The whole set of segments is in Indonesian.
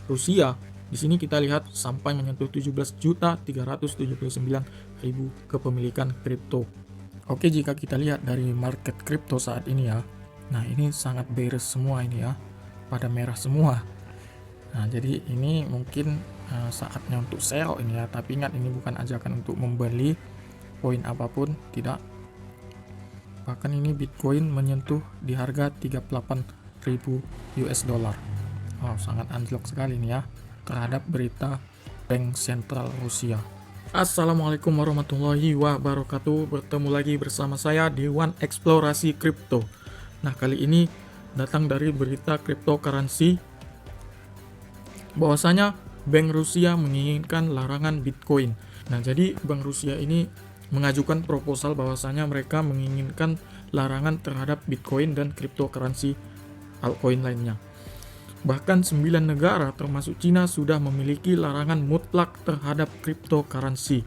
Rusia. Di sini kita lihat sampai menyentuh 17.379.000 kepemilikan kripto. Oke, jika kita lihat dari market kripto saat ini ya. Nah, ini sangat bearish semua ini ya. Pada merah semua. Nah, jadi ini mungkin saatnya untuk sell ini ya. Tapi ingat, ini bukan ajakan untuk membeli koin apapun, tidak. Bahkan ini Bitcoin menyentuh di harga 38.000 US dollar. Wow, sangat anjlok sekali nih ya terhadap berita Bank Sentral Rusia. Assalamualaikum warahmatullahi wabarakatuh. Bertemu lagi bersama saya Dewan Eksplorasi Kripto. Nah, kali ini datang dari berita cryptocurrency bahwasanya Bank Rusia menginginkan larangan Bitcoin. Nah, jadi Bank Rusia ini mengajukan proposal bahwasanya mereka menginginkan larangan terhadap Bitcoin dan cryptocurrency altcoin lainnya. Bahkan 9 negara termasuk Cina sudah memiliki larangan mutlak terhadap cryptocurrency.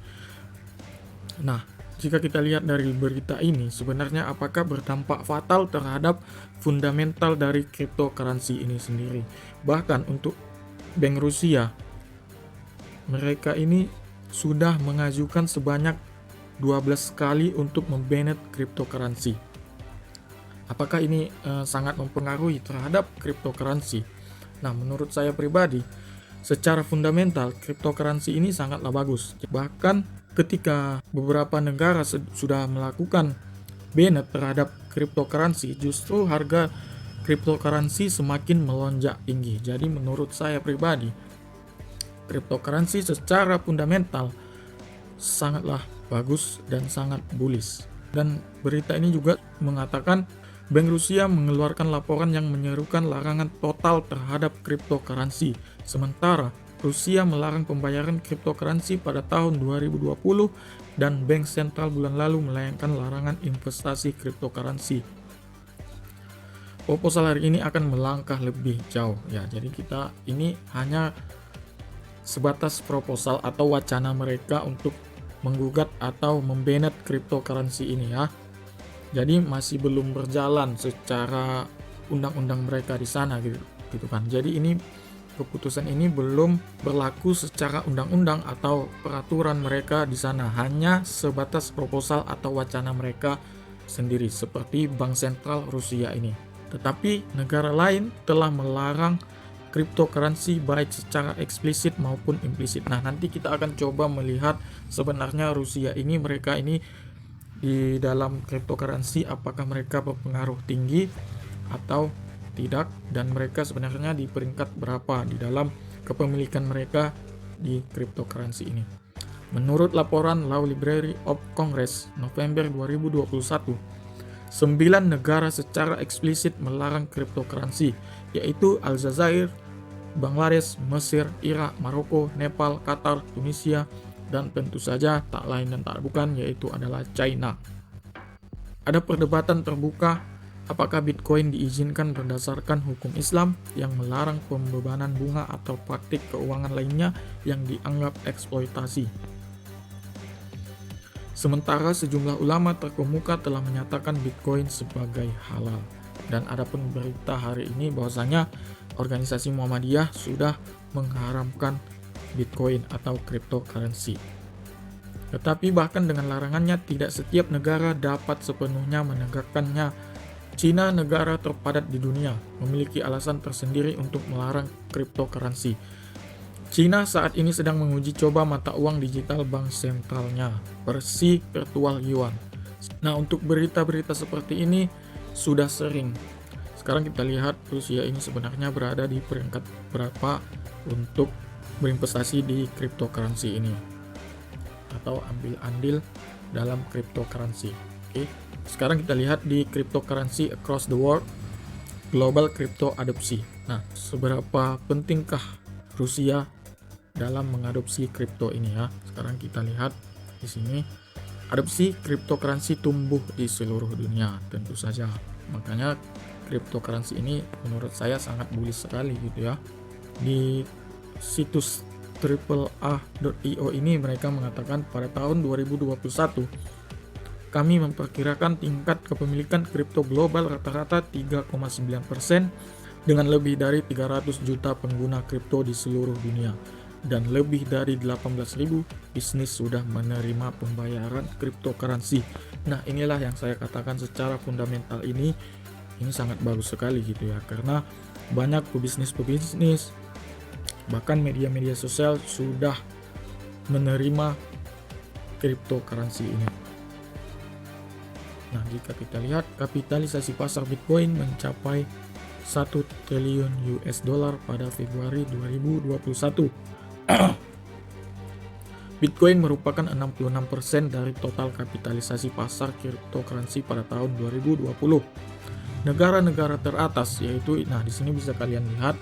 Nah, jika kita lihat dari berita ini, sebenarnya apakah berdampak fatal terhadap fundamental dari cryptocurrency ini sendiri? Bahkan untuk Bank Rusia, mereka ini sudah mengajukan sebanyak 12 kali untuk membanet cryptocurrency. Apakah ini sangat mempengaruhi terhadap cryptocurrency? Nah, menurut saya pribadi, secara fundamental cryptocurrency ini sangatlah bagus. Bahkan ketika beberapa negara sudah melakukan banned terhadap cryptocurrency, justru harga cryptocurrency semakin melonjak tinggi. Jadi menurut saya pribadi, cryptocurrency secara fundamental sangatlah bagus dan sangat bullish. Dan berita ini juga mengatakan Bank Rusia mengeluarkan laporan yang menyerukan larangan total terhadap cryptocurrency. Sementara Rusia melarang pembayaran cryptocurrency pada tahun 2020 dan Bank Sentral bulan lalu melayangkan larangan investasi cryptocurrency. Proposal hari ini akan melangkah lebih jauh ya. Jadi kita ini hanya sebatas proposal atau wacana mereka untuk menggugat atau membanet cryptocurrency ini ya. Jadi masih belum berjalan secara undang-undang mereka di sana gitu kan. Jadi ini keputusan ini belum berlaku secara undang-undang atau peraturan mereka di sana, hanya sebatas proposal atau wacana mereka sendiri seperti Bank Sentral Rusia ini. Tetapi negara lain telah melarang cryptocurrency baik secara eksplisit maupun implisit. Nah, nanti kita akan coba melihat sebenarnya Rusia ini, mereka ini di dalam cryptocurrency apakah mereka berpengaruh tinggi atau tidak, dan mereka sebenarnya di peringkat berapa di dalam kepemilikan mereka di cryptocurrency ini. Menurut laporan Law Library of Congress November 2021, 9 negara secara eksplisit melarang cryptocurrency, yaitu Aljazair, Bangladesh, Mesir, Irak, Maroko, Nepal, Qatar, Tunisia, dan tentu saja tak lain dan tak bukan yaitu adalah China. Ada perdebatan terbuka apakah Bitcoin diizinkan berdasarkan hukum Islam yang melarang pembebanan bunga atau praktik keuangan lainnya yang dianggap eksploitasi. Sementara sejumlah ulama terkemuka telah menyatakan Bitcoin sebagai halal. Dan ada pun berita hari ini bahwasanya organisasi Muhammadiyah sudah mengharamkan Bitcoin atau cryptocurrency. Tetapi bahkan dengan larangannya, tidak setiap negara dapat sepenuhnya menegakkannya. Cina, negara terpadat di dunia, memiliki alasan tersendiri untuk melarang cryptocurrency. Cina saat ini sedang menguji coba mata uang digital bank sentralnya, versi virtual yuan. Nah, untuk berita-berita seperti ini sudah sering. Sekarang kita lihat Rusia ini sebenarnya berada di peringkat berapa untuk berinvestasi di cryptocurrency ini atau ambil andil dalam cryptocurrency. Oke. Sekarang kita lihat di cryptocurrency across the world, global crypto adopsi. Nah, seberapa pentingkah Rusia dalam mengadopsi kripto ini ya? Sekarang kita lihat di sini, adopsi cryptocurrency tumbuh di seluruh dunia tentu saja. Makanya cryptocurrency ini menurut saya sangat bullish sekali gitu ya. Di situs AAA.io ini mereka mengatakan pada tahun 2021 kami memperkirakan tingkat kepemilikan kripto global rata-rata 3,9%, dengan lebih dari 300 juta pengguna kripto di seluruh dunia dan lebih dari 18.000 bisnis sudah menerima pembayaran cryptocurrency. Nah, inilah yang saya katakan secara fundamental ini sangat bagus sekali gitu ya, karena banyak pebisnis bahkan media-media sosial sudah menerima cryptocurrency ini. Nah, jika kita lihat kapitalisasi pasar Bitcoin mencapai 1 triliun US dollar pada Februari 2021. Bitcoin merupakan 66% dari total kapitalisasi pasar cryptocurrency pada tahun 2020. Negara-negara teratas yaitu, nah di sini bisa kalian lihat,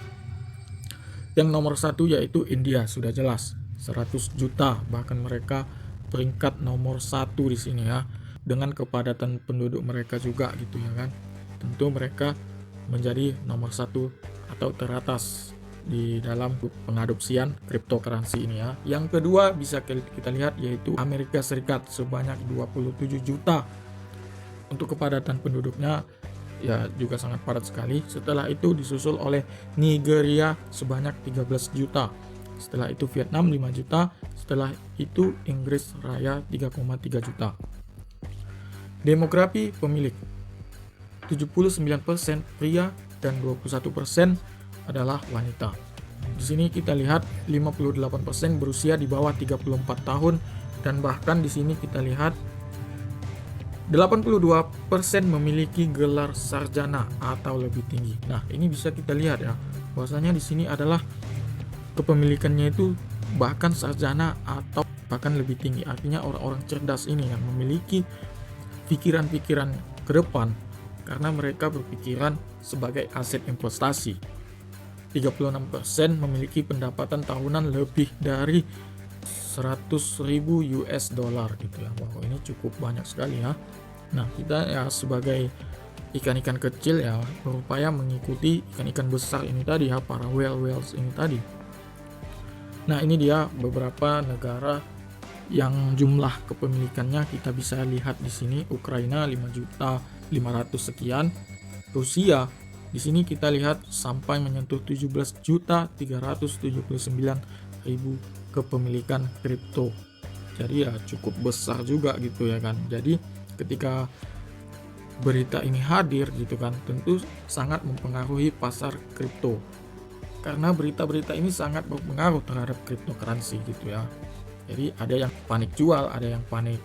yang nomor 1 yaitu India, sudah jelas 100 juta, bahkan mereka peringkat nomor 1 di sini ya, dengan kepadatan penduduk mereka juga gitu ya kan. Tentu mereka menjadi nomor 1 atau teratas di dalam pengadopsian cryptocurrency ini ya. Yang kedua bisa kita lihat yaitu Amerika Serikat sebanyak 27 juta. Untuk kepadatan penduduknya ya juga sangat padat sekali. Setelah itu disusul oleh Nigeria sebanyak 13 juta. Setelah itu Vietnam 5 juta. Setelah itu Inggris Raya 3,3 juta. Demografi pemilik 79% pria dan 21% adalah wanita. Di sini kita lihat 58% berusia di bawah 34 tahun dan bahkan di sini kita lihat 82% memiliki gelar sarjana atau lebih tinggi. Nah, ini bisa kita lihat ya, bahwasanya di sini adalah kepemilikannya itu bahkan sarjana atau bahkan lebih tinggi. Artinya orang-orang cerdas ini yang memiliki pikiran-pikiran ke depan karena mereka berpikiran sebagai aset investasi. 36% memiliki pendapatan tahunan lebih dari 100.000 US dollar gitu ya. Wow, ini cukup banyak sekali ya. Nah, kita ya sebagai ikan-ikan kecil ya berupaya mengikuti ikan-ikan besar ini tadi ya, para whales ini tadi. Nah, ini dia beberapa negara yang jumlah kepemilikannya kita bisa lihat di sini. Ukraina 5.500.000 sekian. Rusia di sini kita lihat sampai menyentuh 17.379.000 kepemilikan kripto. Jadi ya cukup besar juga gitu ya kan. Jadi ketika berita ini hadir gitu kan, tentu sangat mempengaruhi pasar kripto. Karena berita-berita ini sangat berpengaruh terhadap cryptocurrency gitu ya. Jadi ada yang panik jual, ada yang panik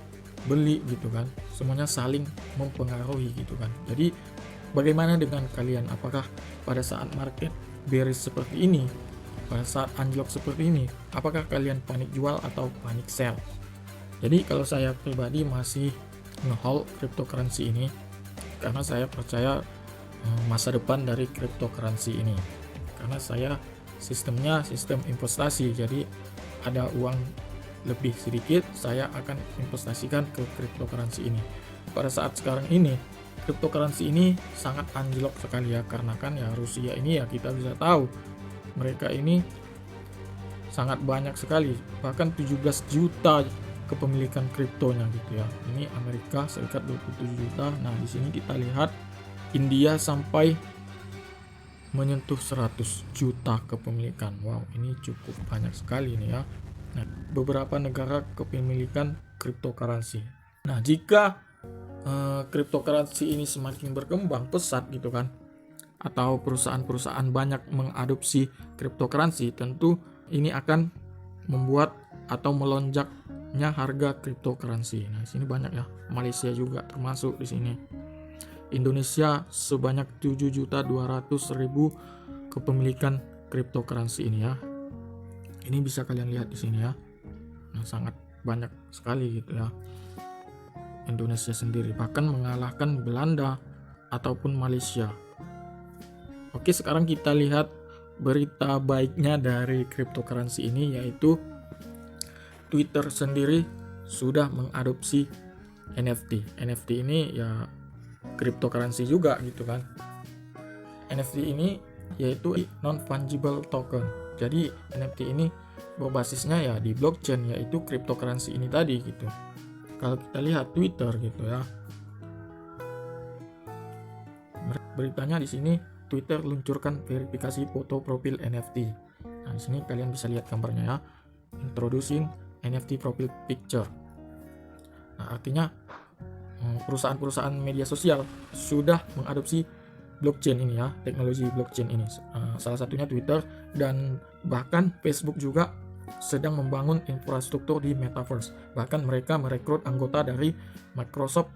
beli gitu kan. Semuanya saling mempengaruhi gitu kan. Jadi bagaimana dengan kalian? Apakah pada saat market bearish seperti ini, pada saat anjlok seperti ini, apakah kalian panik jual atau panik sell? Jadi kalau saya pribadi masih nge-hold cryptocurrency ini karena saya percaya masa depan dari cryptocurrency ini. Karena saya sistemnya sistem investasi, jadi ada uang lebih sedikit saya akan investasikan ke cryptocurrency ini. Pada saat sekarang ini cryptocurrency ini sangat anjlok sekali ya, karena kan ya Rusia ini ya kita bisa tahu mereka ini sangat banyak sekali, bahkan 17 juta kepemilikan kriptonya gitu ya. Ini Amerika Serikat 27 juta. Nah, di sini kita lihat India sampai menyentuh 100 juta kepemilikan. Wow, ini cukup banyak sekali nih ya. Nah, beberapa negara kepemilikan cryptocurrency. Nah, jika cryptocurrency ini semakin berkembang pesat gitu kan, atau perusahaan-perusahaan banyak mengadopsi cryptocurrency, tentu ini akan membuat atau melonjaknya harga cryptocurrency. Nah, di sini banyak ya, Malaysia juga termasuk di sini. Indonesia sebanyak 7.200.000 kepemilikan cryptocurrency ini ya. Ini bisa kalian lihat di sini ya. Nah, sangat banyak sekali gitu ya. Indonesia sendiri bahkan mengalahkan Belanda ataupun Malaysia. Oke, sekarang kita lihat berita baiknya dari cryptocurrency ini, yaitu Twitter sendiri sudah mengadopsi NFT. NFT ini ya cryptocurrency juga gitu kan. NFT ini yaitu non-fungible token. Jadi NFT ini berbasisnya ya di blockchain, yaitu cryptocurrency ini tadi gitu. Kalau kita lihat Twitter gitu ya, beritanya di sini Twitter luncurkan verifikasi foto profil NFT. Nah, di sini kalian bisa lihat gambarnya ya. Introducing NFT profile picture. Nah, artinya perusahaan-perusahaan media sosial sudah mengadopsi blockchain ini ya, teknologi blockchain ini. Salah satunya Twitter, dan bahkan Facebook juga sedang membangun infrastruktur di metaverse. Bahkan mereka merekrut anggota dari Microsoft.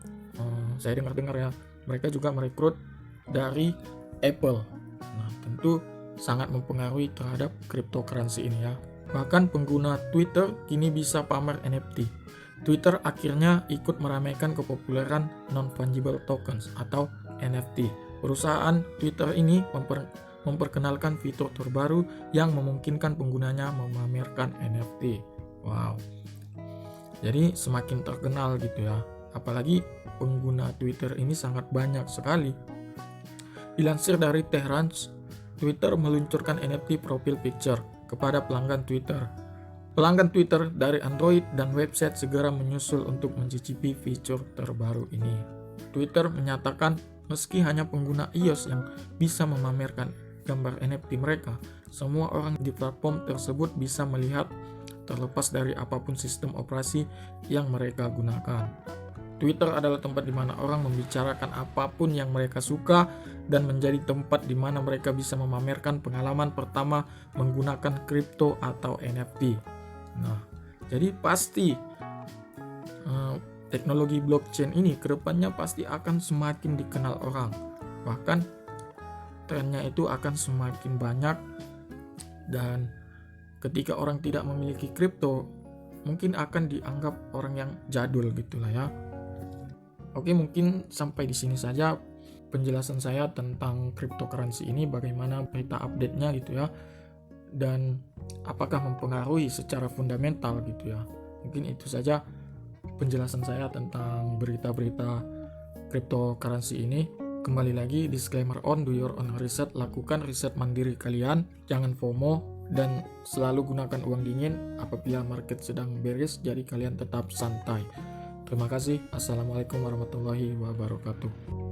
Saya dengar-dengar ya, mereka juga merekrut dari Apple. Nah, tentu sangat mempengaruhi terhadap cryptocurrency ini ya. Bahkan pengguna Twitter kini bisa pamer NFT. Twitter akhirnya ikut meramaikan kepopuleran non-fungible tokens atau NFT. Perusahaan Twitter ini memperkenalkan fitur terbaru yang memungkinkan penggunanya memamerkan NFT. Wow. Jadi semakin terkenal gitu ya. Apalagi pengguna Twitter ini sangat banyak sekali. Dilansir dari Tehrans, Twitter meluncurkan NFT profile picture kepada pelanggan Twitter. Pelanggan Twitter dari Android dan website segera menyusul untuk mencicipi fitur terbaru ini. Twitter menyatakan meski hanya pengguna iOS yang bisa memamerkan gambar NFT mereka, semua orang di platform tersebut bisa melihat terlepas dari apapun sistem operasi yang mereka gunakan. Twitter adalah tempat di mana orang membicarakan apapun yang mereka suka dan menjadi tempat di mana mereka bisa memamerkan pengalaman pertama menggunakan kripto atau NFT. Nah, jadi pasti teknologi blockchain ini kedepannya pasti akan semakin dikenal orang. Bahkan trennya itu akan semakin banyak, dan ketika orang tidak memiliki kripto mungkin akan dianggap orang yang jadul gitulah ya. Oke, mungkin sampai di sini saja penjelasan saya tentang cryptocurrency ini, bagaimana berita update-nya gitu ya, dan apakah mempengaruhi secara fundamental gitu ya. Mungkin itu saja penjelasan saya tentang berita-berita cryptocurrency ini. Kembali lagi, disclaimer on, do your own research, lakukan riset mandiri kalian, jangan FOMO, dan selalu gunakan uang dingin apabila market sedang bearish, jadi kalian tetap santai. Terima kasih. Assalamualaikum warahmatullahi wabarakatuh.